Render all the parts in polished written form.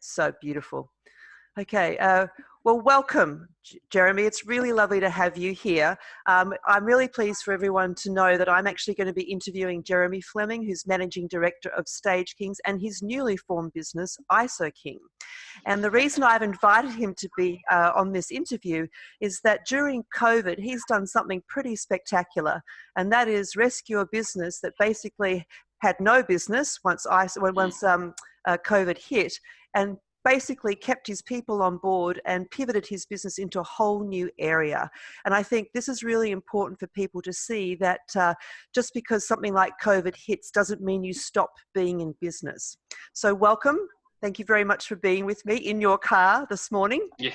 So beautiful. Okay, well, welcome, Jeremy. It's really lovely to have you here. I'm really pleased for everyone to know that I'm actually going to be interviewing Jeremy Fleming, who's Managing Director of Stage Kings and his newly formed business, ISO King. And the reason I've invited him to be on this interview is that during COVID, he's done something pretty spectacular, and that is rescue a business that basically had no business once COVID hit, and basically kept his people on board and pivoted his business into a whole new area. And I think this is really important for people to see that just because something like COVID hits doesn't mean you stop being in business. So welcome. Thank you very much for being with me in your car this morning. Yeah,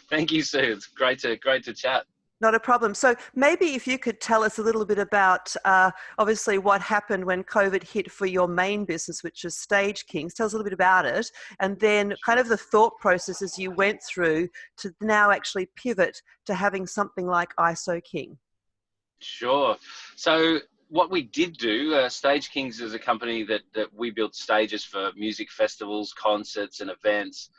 thank you, Sue. It's great to chat. Not a problem. So maybe if you could tell us a little bit about obviously what happened when COVID hit for your main business, which is Stage Kings. Tell us a little bit about it, and then kind of the thought processes you went through to now actually pivot to having something like ISO King. Sure. So what we did do, Stage Kings is a company that we built stages for music festivals, concerts and events.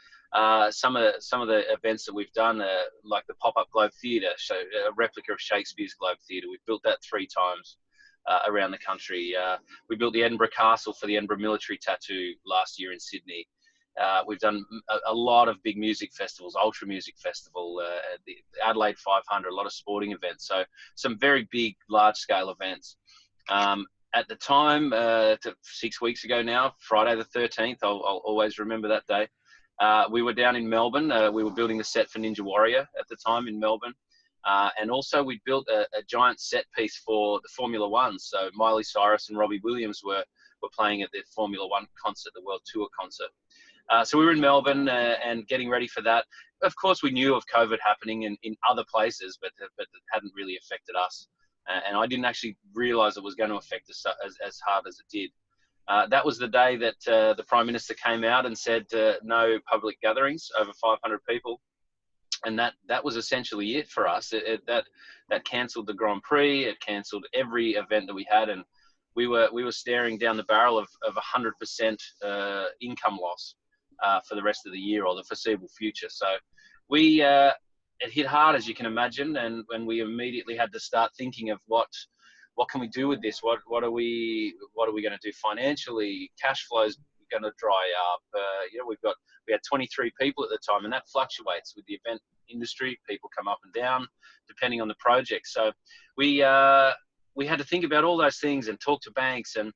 Some of the events that we've done, like the pop-up Globe Theatre, so a replica of Shakespeare's Globe Theatre. We've built that 3 times around the country. We built the Edinburgh Castle for the Edinburgh Military Tattoo last year in Sydney. We've done a lot of big music festivals, Ultra Music Festival, the Adelaide 500, a lot of sporting events. So some very big, large-scale events. At the time, 6 weeks ago now, Friday the 13th, I'll always remember that day. We were down in Melbourne. We were building a set for Ninja Warrior at the time in Melbourne. And also we built a giant set piece for the Formula One. So Miley Cyrus and Robbie Williams were playing at the Formula One concert, the World Tour concert. So we were in Melbourne and getting ready for that. Of course, we knew of COVID happening in other places, but it hadn't really affected us. And I didn't actually realise it was going to affect us as hard as it did. That was the day that the Prime Minister came out and said no public gatherings over 500 people, and that was essentially it for us. That cancelled the Grand Prix. It cancelled every event that we had, and we were staring down the barrel of 100% income loss for the rest of the year or the foreseeable future. So it hit hard, as you can imagine, and when we immediately had to start thinking of what can we do with this? What are we going to do financially? Cash flow's going to dry up. We had 23 people at the time, and that fluctuates with the event industry. People come up and down depending on the project. So we had to think about all those things and talk to banks. So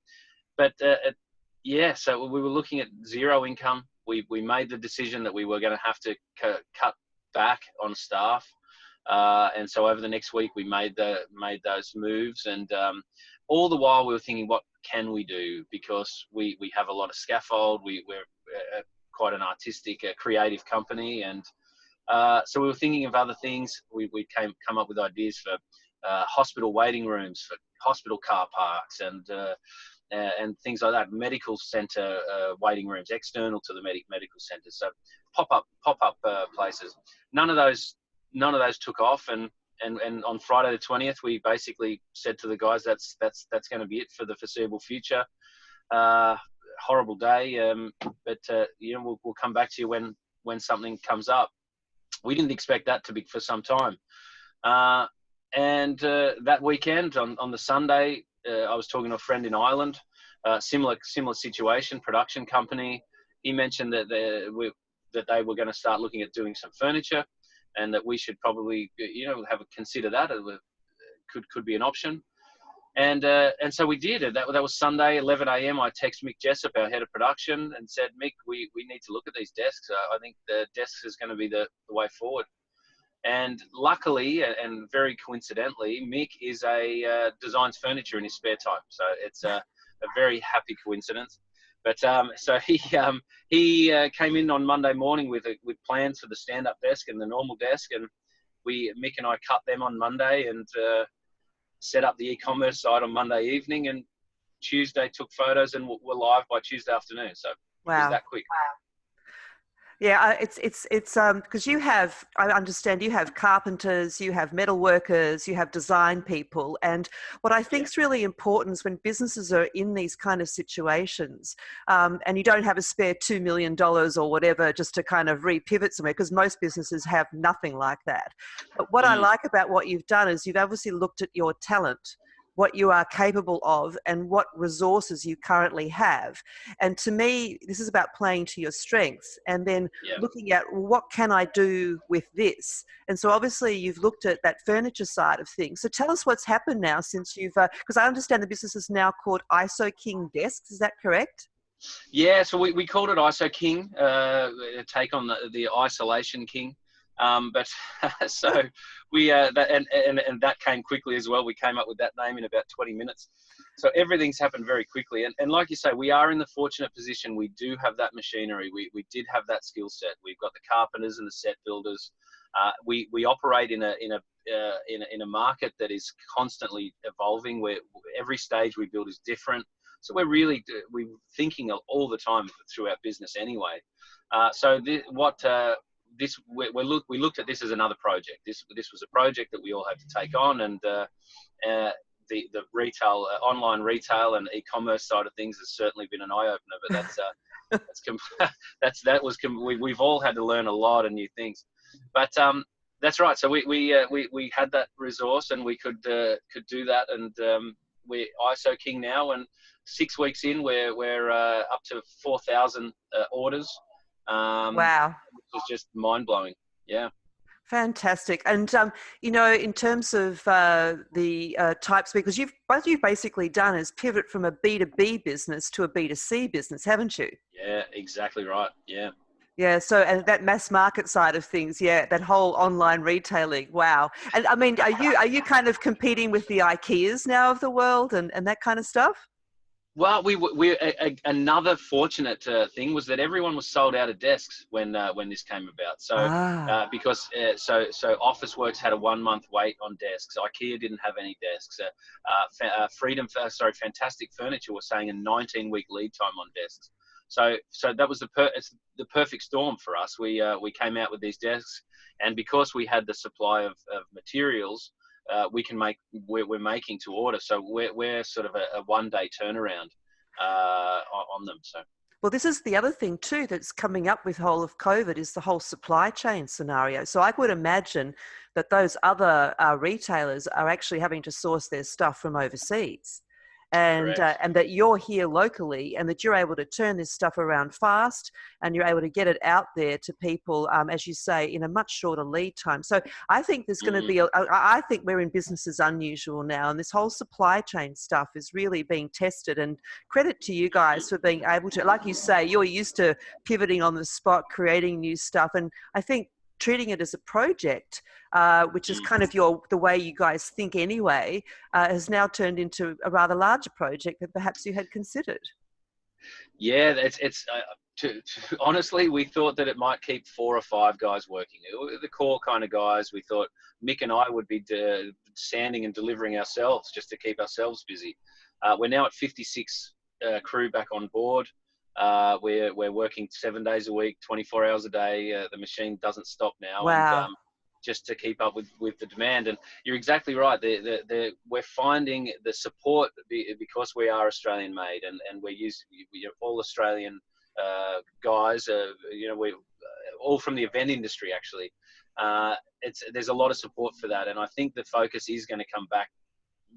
we were looking at zero income. We made the decision that we were going to have to cut back on staff. And so over the next week, we made those moves, and all the while we were thinking, what can we do? Because we have a lot of scaffold. We're quite an artistic, creative company, and so we were thinking of other things. We come up with ideas for hospital waiting rooms, for hospital car parks, and things like that. Medical centre waiting rooms external to the medical centre. So pop-up places. None of those took off, and on Friday the 20th, we basically said to the guys, that's going to be it for the foreseeable future. Horrible day, but we'll come back to you when something comes up. We didn't expect that to be for some time, and that weekend on the Sunday, I was talking to a friend in Ireland, similar situation, production company. He mentioned that they were going to start looking at doing some furniture, and that we should probably, consider that. Could be an option. And so we did. That was Sunday, 11 a.m. I texted Mick Jessup, our head of production, and said, Mick, we need to look at these desks. I think the desks is going to be the way forward. And luckily, and very coincidentally, Mick designs furniture in his spare time. So it's a very happy coincidence. But so he came in on Monday morning with plans for the stand-up desk and the normal desk, and Mick and I cut them on Monday and set up the e-commerce site on Monday evening, and Tuesday took photos and were live by Tuesday afternoon. So It was that quick. Wow. Yeah, it's because you have, I understand you have carpenters, you have metal workers, you have design people, and what I think Yeah. is really important is when businesses are in these kind of situations, and you don't have a spare $2 million or whatever just to kind of re-pivot somewhere, because most businesses have nothing like that. But what I Mm, like about what you've done is you've obviously looked at your talent, what you are capable of, and what resources you currently have. And to me, this is about playing to your strengths and then yeah. looking at, well, what can I do with this? And so obviously you've looked at that furniture side of things. So tell us what's happened now since you've, because I understand the business is now called ISO King Desks. Is that correct? Yeah, so we called it ISO King, a take on the Isolation King. But so we and that came quickly as well. We came up with that name in about 20 minutes. So everything's happened very quickly. And like you say, we are in the fortunate position. We do have that machinery. We did have that skill set. We've got the carpenters and the set builders. We operate in a market that is constantly evolving, where every stage we build is different. So we're thinking all the time through our business anyway. We looked at this as another project. This was a project that we all had to take on, and the retail, online retail and e-commerce side of things has certainly been an eye opener. But we've all had to learn a lot of new things. But that's right. So we had that resource, and we could do that, and we're ISO King now, and 6 weeks in, we're up to 4,000 orders. Wow. Which is just mind blowing. Yeah. Fantastic. And, in terms of the types, because what you've basically done is pivot from a B2B business to a B2C business, haven't you? Yeah, exactly right. Yeah. Yeah, so and that mass market side of things, yeah, that whole online retailing, wow. And I mean, are you kind of competing with the IKEAs now of the world and that kind of stuff? Well, another fortunate thing was that everyone was sold out of desks when this came about. So Ah, because Officeworks had a 1 month wait on desks. IKEA didn't have any desks. Fantastic Furniture was saying a 19-week lead time on desks. So that was it's the perfect storm for us. We came out with these desks, and because we had the supply of materials, we're making to order. So we're sort of a 1 day turnaround on them. So. well, this is the other thing too that's coming up with whole of COVID is the whole supply chain scenario. So I would imagine that those other retailers are actually having to source their stuff from overseas. Correct. And that you're here locally and that you're able to turn this stuff around fast and you're able to get it out there to people, as you say, in a much shorter lead time. So I think there's going to be, I think we're in business as unusual now, and this whole supply chain stuff is really being tested, and credit to you guys for being able to, like you say, you're used to pivoting on the spot, creating new stuff. And I think treating it as a project, which is kind of the way you guys think anyway, has now turned into a rather larger project than perhaps you had considered. Yeah, honestly, we thought that it might keep 4 or 5 guys working. The core kind of guys. We thought Mick and I would be sanding and delivering ourselves just to keep ourselves busy. We're now at 56 crew back on board. We're working 7 days a week, 24 hours a day. The machine doesn't stop now, and Wow. just to keep up with the demand. And you're exactly right. We're finding the support because we are Australian made, and we're all Australian guys. We all from the event industry actually. There's a lot of support for that, and I think the focus is going to come back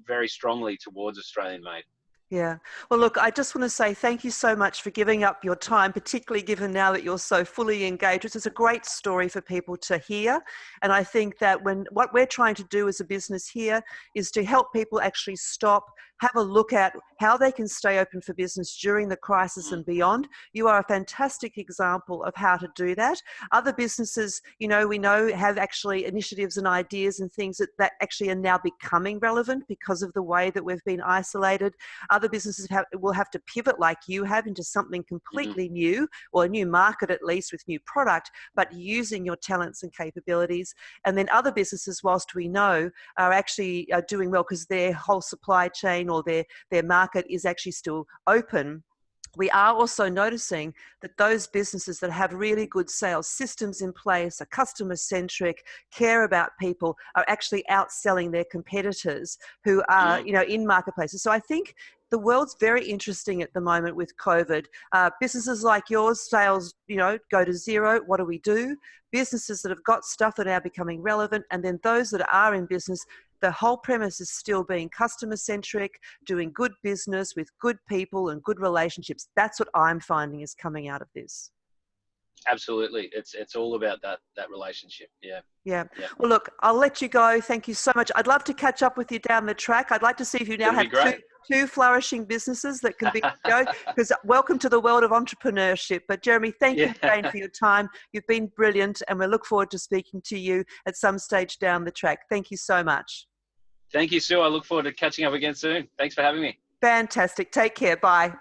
very strongly towards Australian made. Yeah. Well, look, I just want to say thank you so much for giving up your time, particularly given now that you're so fully engaged. This is a great story for people to hear. And I think that what we're trying to do as a business here is to help people actually stop, have a look at how they can stay open for business during the crisis and beyond. You are a fantastic example of how to do that. Other businesses, we know have actually initiatives and ideas and things that actually are now becoming relevant because of the way that we've been isolated. Other businesses will have to pivot like you have into something completely new, or a new market at least with new product, but using your talents and capabilities. And then other businesses, whilst we know, are actually doing well because their whole supply chain or their market is actually still open. we are also noticing that those businesses that have really good sales systems in place, are customer centric, care about people, are actually outselling their competitors who are, in marketplaces. So I think the world's very interesting at the moment with COVID. Businesses like yours, sales, go to zero. What do we do? Businesses that have got stuff that are now becoming relevant, and then those that are in business, the whole premise is still being customer centric, doing good business with good people and good relationships. That's what I'm finding is coming out of this. Absolutely. It's all about that relationship. Yeah. Well, look, I'll let you go. Thank you so much. I'd love to catch up with you down the track. I'd like to see if you now have two flourishing businesses that can be, because welcome to the world of entrepreneurship. But Jeremy, thank you again for your time. You've been brilliant, and we look forward to speaking to you at some stage down the track. Thank you so much. Thank you, Sue. I look forward to catching up again soon. Thanks for having me. Fantastic. Take care. Bye.